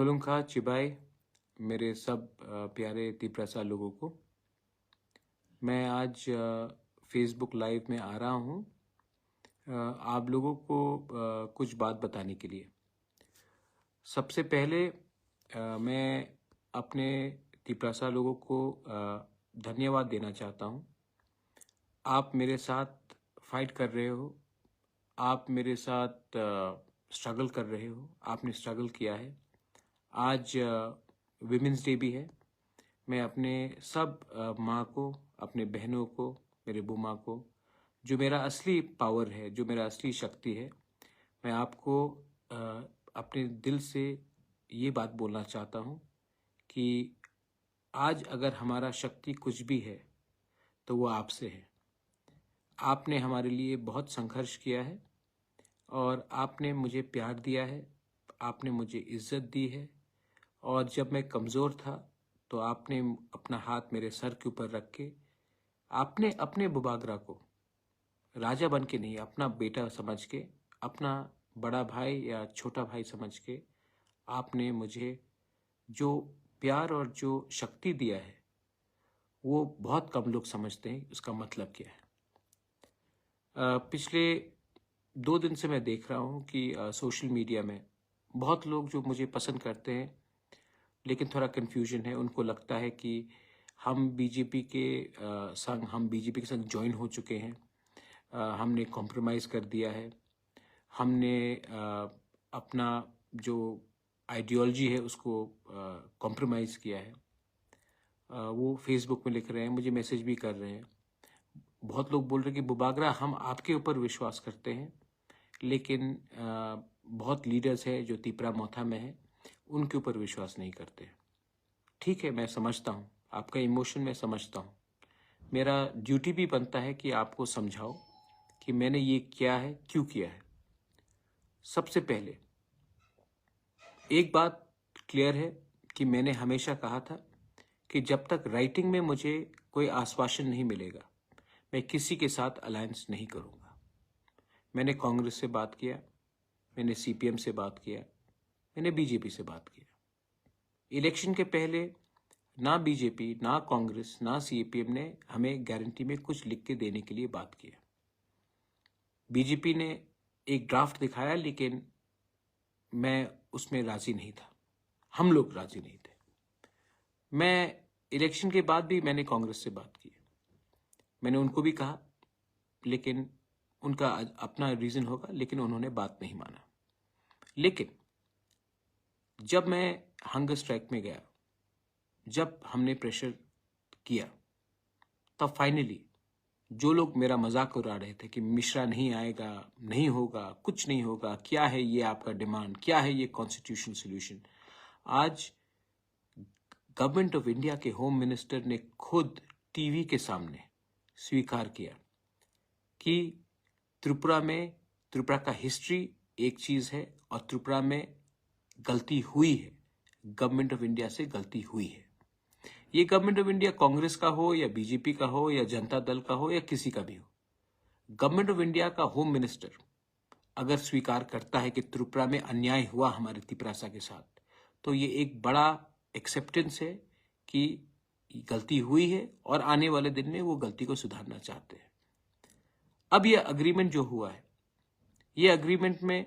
खुलुमखा चिबाई मेरे सब प्यारे तिप्रसा लोगों को। मैं आज फेसबुक लाइव में आ रहा हूँ आप लोगों को कुछ बात बताने के लिए। सबसे पहले मैं अपने तिप्रसा लोगों को धन्यवाद देना चाहता हूँ। आप मेरे साथ फाइट कर रहे हो, आप मेरे साथ स्ट्रगल कर रहे हो, आपने स्ट्रगल किया है। आज विमेंस डे भी है। मैं अपने सब माँ को, अपने बहनों को, मेरे बुमा को, जो मेरा असली पावर है, जो मेरा असली शक्ति है, मैं आपको अपने दिल से ये बात बोलना चाहता हूँ कि आज अगर हमारा शक्ति कुछ भी है तो वो आपसे है। आपने हमारे लिए बहुत संघर्ष किया है और आपने मुझे प्यार दिया है, आपने मुझे इज्जत दी है। और जब मैं कमज़ोर था तो आपने अपना हाथ मेरे सर के ऊपर रख के आपने अपने बुबागरा को राजा बन के नहीं, अपना बेटा समझ के, अपना बड़ा भाई या छोटा भाई समझ के आपने मुझे जो प्यार और जो शक्ति दिया है वो बहुत कम लोग समझते हैं उसका मतलब क्या है। पिछले 2 दिन से मैं देख रहा हूँ कि सोशल मीडिया में बहुत लोग जो मुझे पसंद करते हैं लेकिन थोड़ा कन्फ्यूजन है। उनको लगता है कि हम बीजेपी के संग ज्वाइन हो चुके हैं, हमने कॉम्प्रोमाइज़ कर दिया है, हमने अपना जो आइडियोलॉजी है उसको कॉम्प्रोमाइज़ किया है। वो फेसबुक में लिख रहे हैं, मुझे मैसेज भी कर रहे हैं। बहुत लोग बोल रहे हैं कि बुबागरा हम आपके ऊपर विश्वास करते हैं, लेकिन बहुत लीडर्स हैं जो तिपरा मोथा में हैं, उनके ऊपर विश्वास नहीं करते। ठीक है, मैं समझता हूँ आपका इमोशन, मैं समझता हूँ। मेरा ड्यूटी भी बनता है कि आपको समझाओ कि मैंने ये किया है, क्यों किया है। सबसे पहले एक बात क्लियर है कि मैंने हमेशा कहा था कि जब तक राइटिंग में मुझे कोई आश्वासन नहीं मिलेगा मैं किसी के साथ अलायंस नहीं करूँगा। मैंने कांग्रेस से बात किया, मैंने सीपीएम से बात किया, मैंने बीजेपी से बात किया। इलेक्शन के पहले ना बीजेपी, ना कांग्रेस, ना सीपीएम ने हमें गारंटी में कुछ लिख के देने के लिए बात किया। बीजेपी ने एक ड्राफ्ट दिखाया लेकिन मैं उसमें राजी नहीं था, हम लोग राजी नहीं थे। मैं इलेक्शन के बाद भी मैंने कांग्रेस से बात की, मैंने उनको भी कहा, लेकिन उनका अपना रीज़न होगा, लेकिन उन्होंने बात नहीं माना। लेकिन जब मैं हंगर स्ट्राइक में गया, जब हमने प्रेशर किया, तब फाइनली जो लोग मेरा मजाक उड़ा रहे थे कि मिश्रा नहीं आएगा, नहीं होगा, कुछ नहीं होगा, क्या है ये आपका डिमांड, क्या है ये कॉन्स्टिट्यूशनल सोल्यूशन, आज गवर्नमेंट ऑफ इंडिया के होम मिनिस्टर ने खुद टीवी के सामने स्वीकार किया कि त्रिपुरा का हिस्ट्री एक चीज़ है और त्रिपुरा में गलती हुई है, गवर्नमेंट ऑफ इंडिया से गलती हुई है। ये गवर्नमेंट ऑफ इंडिया कांग्रेस का हो या बीजेपी का हो या जनता दल का हो या किसी का भी हो, गवर्नमेंट ऑफ इंडिया का होम मिनिस्टर अगर स्वीकार करता है कि त्रिपुरा में अन्याय हुआ हमारे तिपरासा के साथ, तो ये एक बड़ा एक्सेप्टेंस है कि गलती हुई है और आने वाले दिन में वो गलती को सुधारना चाहते हैं। अब ये अग्रीमेंट जो हुआ है, ये अग्रीमेंट में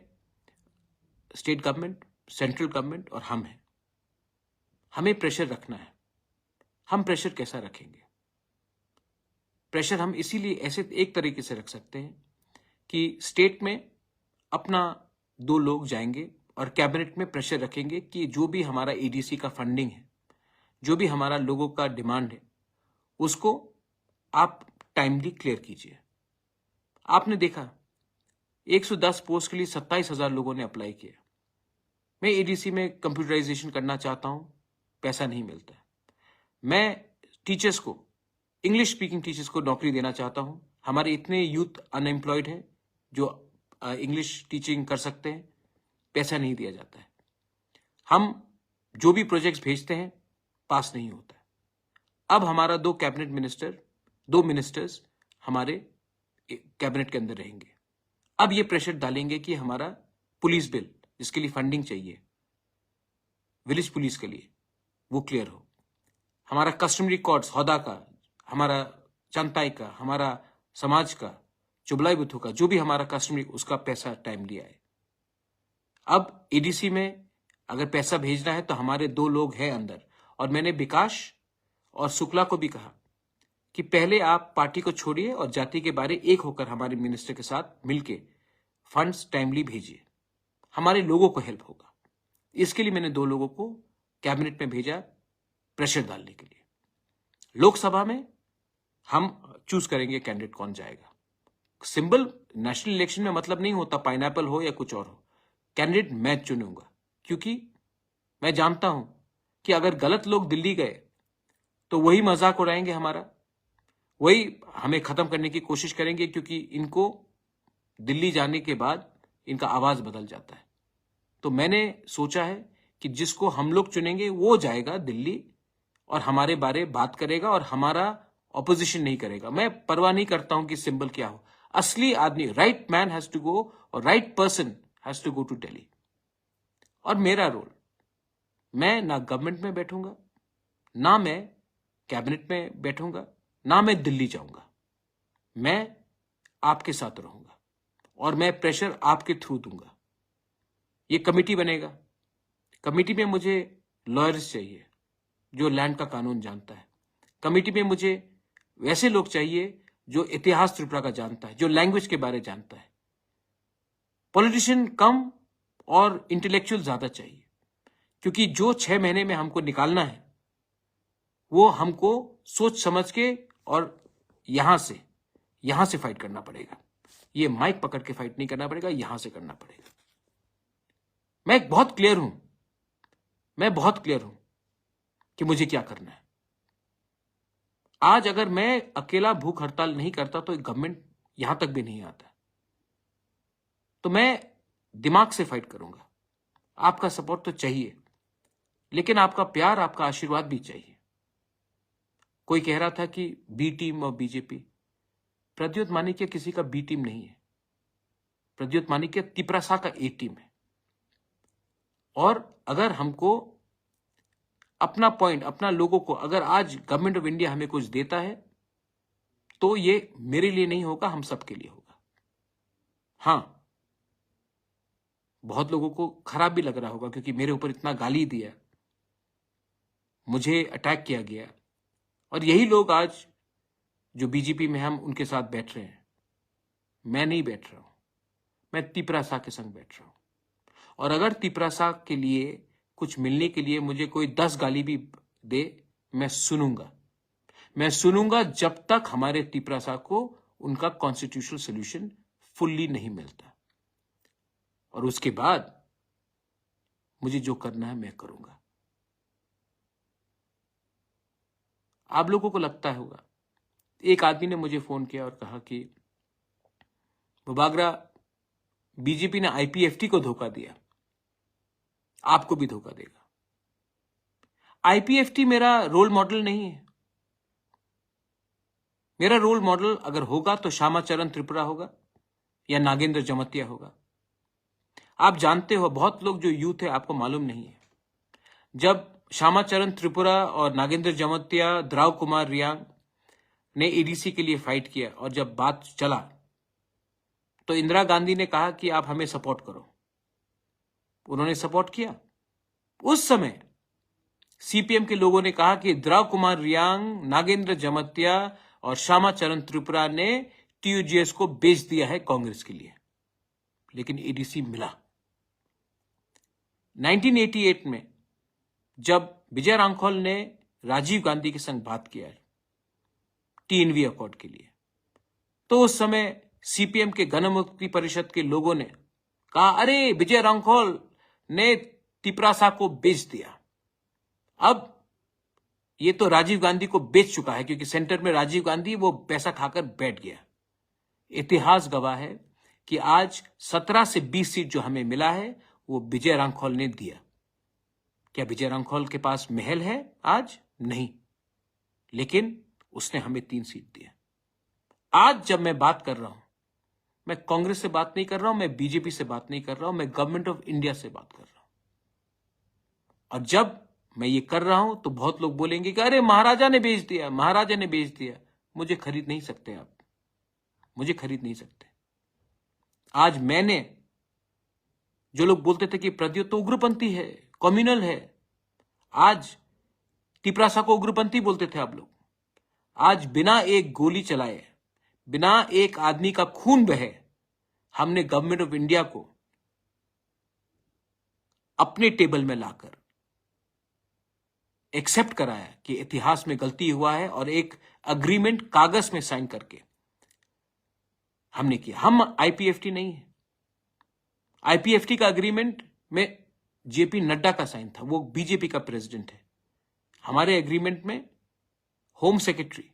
स्टेट गवर्नमेंट, सेंट्रल गवर्नमेंट और हम हैं। हमें प्रेशर रखना है। हम प्रेशर कैसा रखेंगे? प्रेशर हम इसीलिए ऐसे एक तरीके से रख सकते हैं कि स्टेट में अपना 2 लोग जाएंगे और कैबिनेट में प्रेशर रखेंगे कि जो भी हमारा एडीसी का फंडिंग है, जो भी हमारा लोगों का डिमांड है, उसको आप टाइमली क्लियर कीजिए। आपने देखा 110 पोस्ट के लिए 27,000 लोगों ने अप्लाई किया। मैं एडीसी में कंप्यूटराइजेशन करना चाहता हूं, पैसा नहीं मिलता है। मैं टीचर्स को, इंग्लिश स्पीकिंग टीचर्स को नौकरी देना चाहता हूं। हमारे इतने यूथ अनएम्प्लॉयड हैं जो इंग्लिश टीचिंग कर सकते हैं, पैसा नहीं दिया जाता है। हम जो भी प्रोजेक्ट्स भेजते हैं पास नहीं होता है। अब हमारा 2 मिनिस्टर्स हमारे कैबिनेट के अंदर रहेंगे। अब ये प्रेशर डालेंगे कि हमारा पुलिस बिल, जिसके लिए फंडिंग चाहिए, विलेज पुलिस के लिए वो क्लियर हो, हमारा कस्टमरी कोड्स हौदा का, हमारा चंताई का, हमारा समाज का, चुबलाई बुथू का, जो भी हमारा कस्टमरी, उसका पैसा टाइम लिया है। अब एडीसी में अगर पैसा भेजना है तो हमारे 2 लोग हैं अंदर, और मैंने विकास और शुक्ला को भी कहा कि पहले आप पार्टी को छोड़िए और जाति के बारे एक होकर हमारे मिनिस्टर के साथ मिलके फंड्स टाइमली भेजिए, हमारे लोगों को हेल्प होगा। इसके लिए मैंने 2 लोगों को कैबिनेट में भेजा प्रेशर डालने के लिए। लोकसभा में हम चूज करेंगे कैंडिडेट कौन जाएगा। सिंबल नेशनल इलेक्शन में मतलब नहीं होता पाइनएप्पल हो या कुछ और हो, कैंडिडेट मैं चुनूंगा, क्योंकि मैं जानता हूं कि अगर गलत लोग दिल्ली गए तो वही मजाक उड़ाएंगे हमारा, वही हमें खत्म करने की कोशिश करेंगे, क्योंकि इनको दिल्ली जाने के बाद इनका आवाज बदल जाता है। तो मैंने सोचा है कि जिसको हम लोग चुनेंगे वो जाएगा दिल्ली और हमारे बारे बात करेगा और हमारा ऑपोजिशन नहीं करेगा। मैं परवाह नहीं करता हूं कि सिंबल क्या हो, असली आदमी, right man has to go और right person has to go to Delhi. और मेरा रोल, मैं ना गवर्नमेंट में बैठूंगा, ना मैं कैबिनेट में बैठूंगा, ना मैं दिल्ली जाऊंगा, मैं आपके साथ रहूंगा और मैं प्रेशर आपके थ्रू दूंगा। ये कमेटी बनेगा, कमेटी में मुझे लॉयर्स चाहिए जो लैंड का कानून जानता है, कमेटी में मुझे वैसे लोग चाहिए जो इतिहास त्रिपुरा का जानता है, जो लैंग्वेज के बारे जानता है। पॉलिटिशियन कम और इंटेलेक्चुअल ज्यादा चाहिए, क्योंकि जो 6 महीने में हमको निकालना है वो हमको सोच समझ के और यहां से फाइट करना पड़ेगा। ये माइक पकड़ के फाइट नहीं करना पड़ेगा, यहां से करना पड़ेगा। मैं बहुत क्लियर हूं कि मुझे क्या करना है। आज अगर मैं अकेला भूख हड़ताल नहीं करता तो गवर्नमेंट यहां तक भी नहीं आता। तो मैं दिमाग से फाइट करूंगा। आपका सपोर्ट तो चाहिए, लेकिन आपका प्यार, आपका आशीर्वाद भी चाहिए। कोई कह रहा था कि बी टीम और बीजेपी, प्रद्युत मानिक्य किसी का बी टीम नहीं है, प्रद्युत मानिक्य तिपरासा का ए टीम है। और अगर हमको अपना पॉइंट, अपना लोगों को, अगर आज गवर्नमेंट ऑफ इंडिया हमें कुछ देता है तो ये मेरे लिए नहीं होगा, हम सबके लिए होगा। हां, बहुत लोगों को खराब भी लग रहा होगा क्योंकि मेरे ऊपर इतना गाली दिया, मुझे अटैक किया गया, और यही लोग आज जो बीजेपी में हम उनके साथ बैठ रहे हैं। मैं नहीं बैठ रहा हूं, मैं तिपरासा के संग बैठ रहा हूं। और अगर तिपरासा के लिए कुछ मिलने के लिए मुझे कोई 10 गाली भी दे, मैं सुनूंगा जब तक हमारे तिपरासा को उनका कॉन्स्टिट्यूशनल सोल्यूशन फुल्ली नहीं मिलता। और उसके बाद मुझे जो करना है मैं करूंगा। आप लोगों को लगता होगा, एक आदमी ने मुझे फोन किया और कहा कि बुबागरा, बीजेपी ने आईपीएफटी को धोखा दिया, आपको भी धोखा देगा। आईपीएफटी मेरा रोल मॉडल नहीं है। मेरा रोल मॉडल अगर होगा तो श्यामाचरण त्रिपुरा होगा या नागेंद्र जमतिया होगा। आप जानते हो, बहुत लोग जो यूथ है आपको मालूम नहीं है, जब श्यामाचरण त्रिपुरा और नागेंद्र जमतिया, द्राव कुमार रियांग ने एडीसी के लिए फाइट किया और जब बात चला तो इंदिरा गांधी ने कहा कि आप हमें सपोर्ट करो। उन्होंने सपोर्ट किया। उस समय सीपीएम के लोगों ने कहा कि द्राव कुमार रियांग, नागेंद्र जमतिया और श्यामाचरण त्रिपुरा ने टीयूजीएस को बेच दिया है कांग्रेस के लिए, लेकिन एडीसी मिला। 1988 में जब विजय रांखोल ने राजीव गांधी के संग बात किया है टीएनवी अकॉर्ड के लिए, तो उस समय सीपीएम के गणमुक्ति परिषद के लोगों ने कहा, अरे विजय रांखोल ने तिपरासा को बेच दिया। अब ये तो राजीव गांधी को बेच चुका है, क्योंकि सेंटर में राजीव गांधी, वो पैसा खाकर बैठ गया। इतिहास गवाह है कि आज 17 से 20 सीट जो हमें मिला है वो विजय रांखोल ने दिया। क्या विजय रांखोल के पास महल है आज? नहीं, लेकिन उसने हमें 3 सीट दिया। आज जब मैं बात कर रहा हूं, मैं कांग्रेस से बात नहीं कर रहा हूं, मैं बीजेपी से बात नहीं कर रहा हूं, मैं गवर्नमेंट ऑफ इंडिया से बात कर रहा हूं। और जब मैं ये कर रहा हूं तो बहुत लोग बोलेंगे कि अरे महाराजा ने बेच दिया, महाराजा ने बेच दिया। मुझे खरीद नहीं सकते आप, मुझे खरीद नहीं सकते। आज मैंने, जो लोग बोलते थे कि प्रद्योत तो उग्रपंथी है, कम्युनल है, आज तिपरासा को उग्रपंथी बोलते थे आप लोग। आज बिना एक गोली चलाए, बिना एक आदमी का खून बहे, हमने गवर्नमेंट ऑफ इंडिया को अपने टेबल में लाकर एक्सेप्ट कराया कि इतिहास में गलती हुआ है और एक अग्रीमेंट कागज में साइन करके हमने किया। हम आईपीएफटी नहीं है। आईपीएफटी का अग्रीमेंट में जेपी नड्डा का साइन था, वो बीजेपी का प्रेसिडेंट है। हमारे एग्रीमेंट में होम सेक्रेटरी,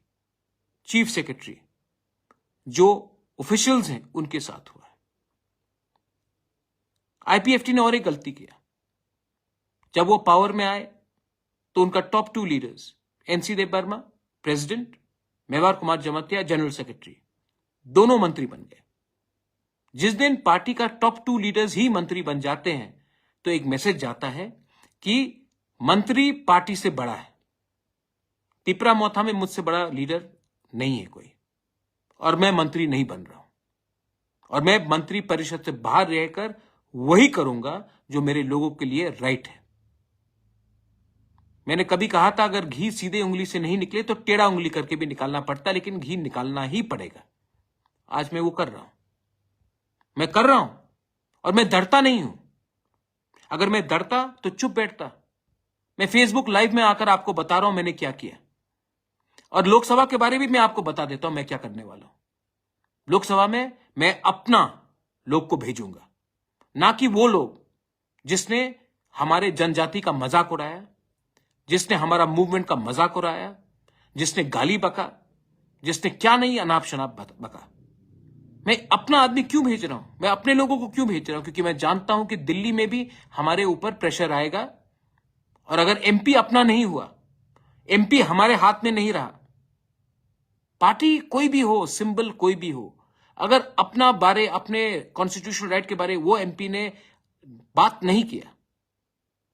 चीफ सेक्रेटरी, जो ऑफिशियल्स हैं, उनके साथ हुआ है। आईपीएफटी ने और एक गलती किया। जब वो पावर में आए तो उनका top 2 leaders NC Debbarma president, Mevar Kumar Jamatia general secretary, दोनों मंत्री बन गए। जिस दिन पार्टी का टॉप 2 लीडर्स ही मंत्री बन जाते हैं तो एक मैसेज जाता है कि मंत्री पार्टी से बड़ा है। तिपरा मोथा में मुझसे बड़ा लीडर नहीं है कोई, और मैं मंत्री नहीं बन रहा हूं, और मैं मंत्री परिषद से बाहर रहकर वही करूंगा जो मेरे लोगों के लिए राइट है। मैंने कभी कहा था अगर घी सीधे उंगली से नहीं निकले तो टेढ़ा उंगली करके भी निकालना पड़ता, लेकिन घी निकालना ही पड़ेगा। आज मैं वो कर रहा हूं, मैं कर रहा हूं, और मैं डरता नहीं हूं। अगर मैं डरता तो चुप बैठता। मैं फेसबुक लाइव में आकर आपको बता रहा हूं मैंने क्या किया, और लोकसभा के बारे में भी मैं आपको बता देता हूं मैं क्या करने वाला हूं। लोकसभा में मैं अपना लोग को भेजूंगा, ना कि वो लोग जिसने हमारे जनजाति का मजाक उड़ाया, जिसने हमारा मूवमेंट का मजाक उड़ाया, जिसने गाली बका, जिसने क्या नहीं अनाप शनाप बका। मैं अपना आदमी क्यों भेज रहा हूं, मैं अपने लोगों को क्यों भेज रहा हूं? क्योंकि मैं जानता हूं कि दिल्ली में भी हमारे ऊपर प्रेशर आएगा, और अगर एमपी अपना नहीं हुआ, एमपी हमारे हाथ में नहीं रहा, पार्टी कोई भी हो, सिंबल कोई भी हो, अगर अपना बारे, अपने कॉन्स्टिट्यूशनल राइट के बारे वो एमपी ने बात नहीं किया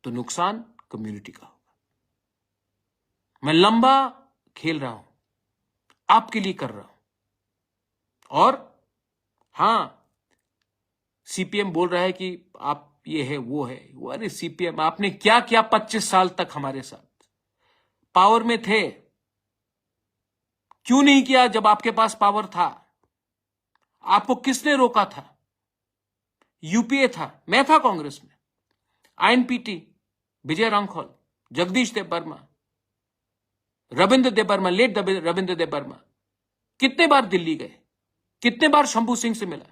तो नुकसान कम्युनिटी का होगा। मैं लंबा खेल रहा हूं, आपके लिए कर रहा हूं। और हां, सीपीएम बोल रहा है कि आप ये है वो है वो। अरे सीपीएम, आपने क्या किया 25 साल तक हमारे साथ? पावर में थे, क्यों नहीं किया जब आपके पास पावर था? आपको किसने रोका था? यूपीए था, मैं था कांग्रेस में, आईएनपीटी, विजय रांखौल, जगदीश देव वर्मा, रविंद्र देव वर्मा, लेट रविंद्र देव वर्मा कितने बार दिल्ली गए, कितने बार शंभू सिंह से मिला,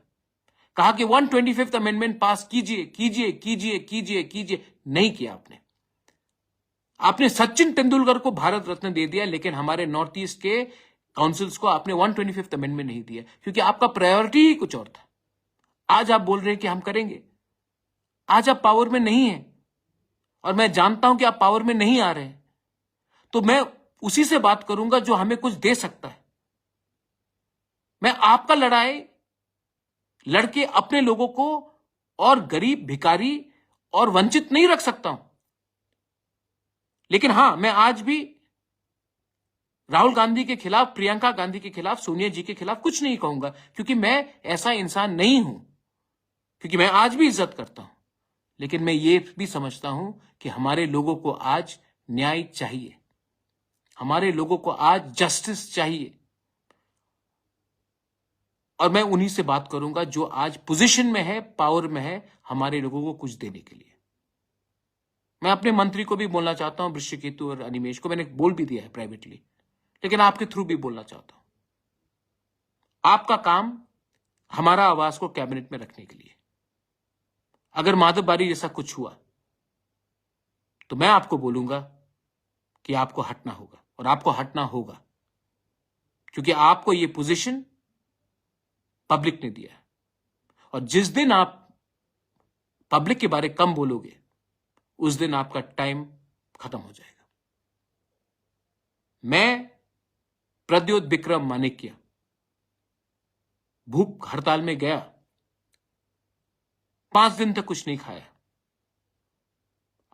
कहा कि 125th अमेंडमेंट पास कीजिए कीजिए कीजिए कीजिए कीजिए। नहीं किया आपने। आपने सचिन तेंदुलकर को भारत रत्न दे दिया, लेकिन हमारे नॉर्थ ईस्ट के काउंसिल्स को आपने 125th अमेंडमेंट नहीं दिया, क्योंकि आपका प्रायोरिटी ही कुछ और था। आज आप बोल रहे हैं कि हम करेंगे। आज आप पावर में नहीं है, और मैं जानता हूं कि आप पावर में नहीं आ रहे हैं, तो मैं उसी से बात करूंगा जो हमें कुछ दे सकता है। मैं आपका लड़ाई लड़के अपने लोगों को और गरीब, भिखारी और वंचित नहीं रख सकता हूं। लेकिन हां, मैं आज भी राहुल गांधी के खिलाफ, प्रियंका गांधी के खिलाफ, सोनिया जी के खिलाफ कुछ नहीं कहूंगा, क्योंकि मैं ऐसा इंसान नहीं हूं, क्योंकि मैं आज भी इज्जत करता हूं। लेकिन मैं ये भी समझता हूं कि हमारे लोगों को आज न्याय चाहिए, हमारे लोगों को आज जस्टिस चाहिए, और मैं उन्हीं से बात करूंगा जो आज पोजीशन में है, पावर में है, हमारे लोगों को कुछ देने के लिए। मैं अपने मंत्री को भी बोलना चाहता हूं, वृश्चिकेतु और अनिमेश को मैंने बोल भी दिया है प्राइवेटली, लेकिन आपके थ्रू भी बोलना चाहता हूं। आपका काम हमारा आवाज को कैबिनेट में रखने के लिए। अगर माधव बारी जैसा कुछ हुआ तो मैं आपको बोलूंगा कि आपको हटना होगा, और आपको हटना होगा, क्योंकि आपको यह पोजीशन पब्लिक ने दिया है। और जिस दिन आप पब्लिक के बारे कम बोलोगे, उस दिन आपका टाइम खत्म हो जाएगा। मैं प्रद्योत विक्रम मानिक्य भूख हड़ताल में गया, 5 दिन तक कुछ नहीं खाया,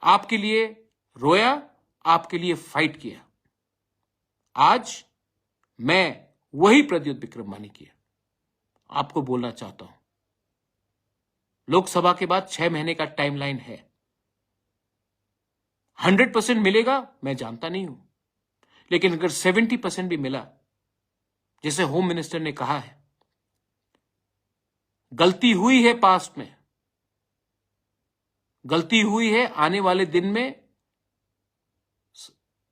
आपके लिए रोया, आपके लिए फाइट किया। आज मैं वही प्रद्युत विक्रम मानिक आपको बोलना चाहता हूं, लोकसभा के बाद 6 महीने का टाइमलाइन है। 100% मिलेगा मैं जानता नहीं हूं, लेकिन अगर 70% भी मिला, जैसे होम मिनिस्टर ने कहा है, गलती हुई है पास्ट में, गलती हुई है, आने वाले दिन में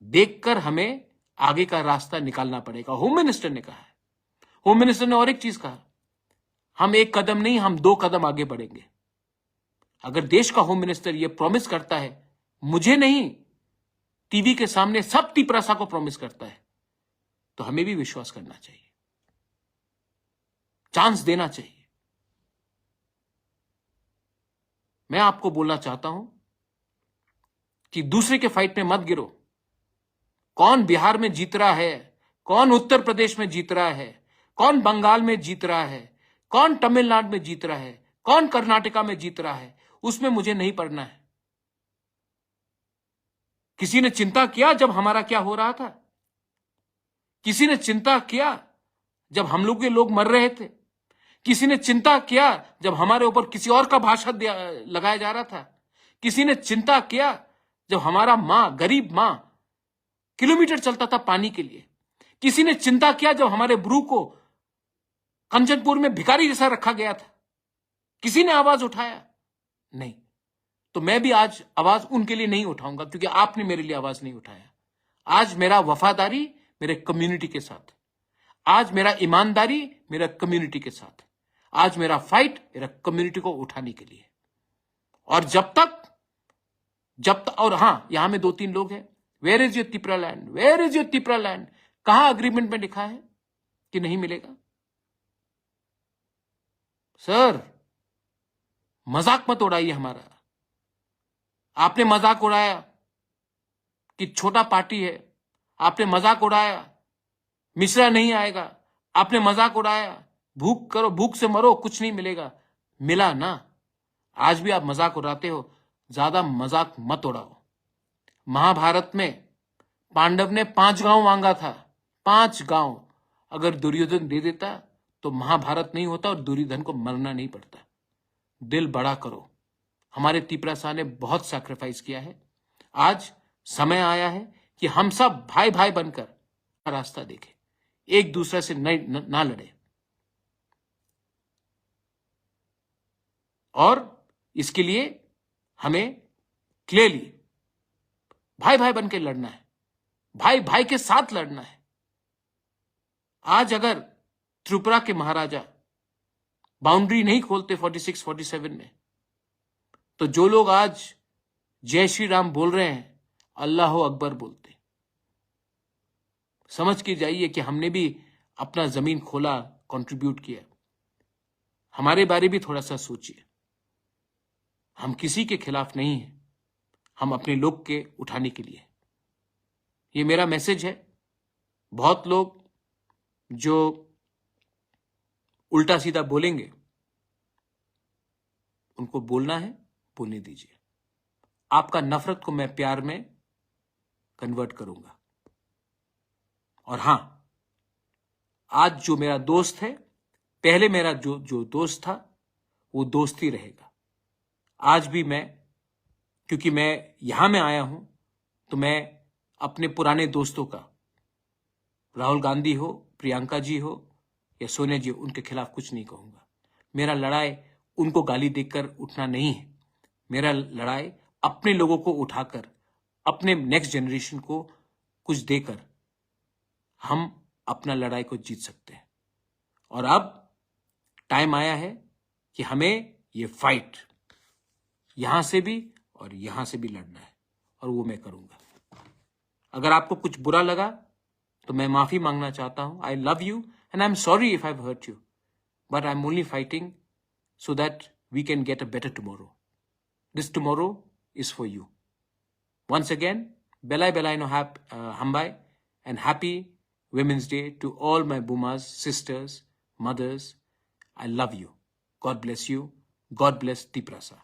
देखकर हमें आगे का रास्ता निकालना पड़ेगा, होम मिनिस्टर ने कहा है। होम मिनिस्टर ने और एक चीज कहा, हम एक कदम नहीं, हम 2 कदम आगे बढ़ेंगे। अगर देश का होम मिनिस्टर यह प्रॉमिस करता है, मुझे नहीं, टीवी के सामने सब तिपरासा को प्रॉमिस करता है, तो हमें भी विश्वास करना चाहिए, चांस देना चाहिए। मैं आपको बोलना चाहता हूं कि दूसरे के फाइट में मत गिरो। कौन बिहार में जीत रहा है, कौन उत्तर प्रदेश में जीत रहा है, कौन बंगाल में जीत रहा है, कौन तमिलनाडु में जीत रहा है, कौन कर्नाटका में जीत रहा है, उसमें मुझे नहीं पड़ना है। किसी ने चिंता किया जब हमारा क्या हो रहा था? किसी ने चिंता किया जब हम लोग के लोग मर रहे थे? किसी ने चिंता किया जब हमारे ऊपर किसी और का भाषा लगाया जा रहा था? किसी ने चिंता किया जब हमारा गरीब मां किलोमीटर चलता था पानी के लिए? किसी ने चिंता किया जब हमारे ब्रू को कंचनपुर में भिखारी जैसा रखा गया था? किसी ने आवाज उठाया? नहीं। तो मैं भी आज आवाज उनके लिए नहीं उठाऊंगा, क्योंकि आपने मेरे लिए आवाज नहीं उठाया। आज मेरा वफादारी मेरे कम्युनिटी के साथ, आज मेरा ईमानदारी मेरा कम्युनिटी के साथ, आज मेरा फाइट मेरा कम्युनिटी को उठाने के लिए। और जब तक और हां, यहां में 2-3 लोग हैं, where is your Tipra land, where is your Tipra land? कहां अग्रीमेंट में लिखा है कि नहीं मिलेगा? सर, मजाक मत उड़ाइए हमारा। आपने मजाक उड़ाया कि छोटा पार्टी है, आपने मजाक उड़ाया मिश्रा नहीं आएगा, आपने मजाक उड़ाया भूख करो, भूख से मरो, कुछ नहीं मिलेगा। मिला ना? आज भी आप मजाक उड़ाते हो, ज्यादा मजाक मत उड़ाओ। महाभारत में पांडव ने 5 गांव मांगा था, 5 गांव। अगर दुर्योधन दे देता तो महाभारत नहीं होता और दुर्योधन को मरना नहीं पड़ता। दिल बड़ा करो। हमारे तिपरासा ने बहुत सैक्रिफाइस किया है। आज समय आया है कि हम सब भाई भाई बनकर रास्ता देखें, एक दूसरे से ना लड़े। और इसके लिए हमें क्लियरली भाई भाई बनकर लड़ना है, भाई भाई के साथ लड़ना है। आज अगर त्रिपुरा के महाराजा बाउंड्री नहीं खोलते 46-47 में, तो जो लोग आज जय श्री राम बोल रहे हैं, अल्लाह अकबर बोलते। समझ के जाइए कि हमने भी अपना जमीन खोला, कंट्रीब्यूट किया। हमारे बारे भी थोड़ा सा सोचिए। हम किसी के खिलाफ नहीं हैं, हम अपने लोग के उठाने के लिए। ये मेरा मैसेज है। बहुत लोग जो उल्टा सीधा बोलेंगे, उनको बोलना है, बोलने दीजिए। आपका नफरत को मैं प्यार में कन्वर्ट करूंगा। और हां, आज जो मेरा दोस्त है, पहले मेरा जो दोस्त था, वो दोस्त ही रहेगा। आज भी मैं, क्योंकि मैं यहां में आया हूं, तो मैं अपने पुराने दोस्तों का, राहुल गांधी हो, प्रियंका जी हो या सोनिया जी, उनके खिलाफ कुछ नहीं कहूंगा। मेरा लड़ाई उनको गाली देकर उठना नहीं है। मेरा लड़ाई अपने लोगों को उठाकर, अपने नेक्स्ट जनरेशन को कुछ देकर हम अपना लड़ाई को जीत सकते हैं। और अब टाइम आया है कि हमें ये फाइट यहां से भी और यहां से भी लड़ना है, और वो मैं करूंगा। अगर आपको कुछ बुरा लगा तो मैं माफी मांगना चाहता हूं। I love you and I am sorry if I have hurt you, but I am only fighting so that we can get a better tomorrow. This tomorrow is for you. Once again, Belai Belai no Hambai, and happy Women's Day to all my Bumas, sisters, mothers. I love you. God bless you. God bless Tiprasa.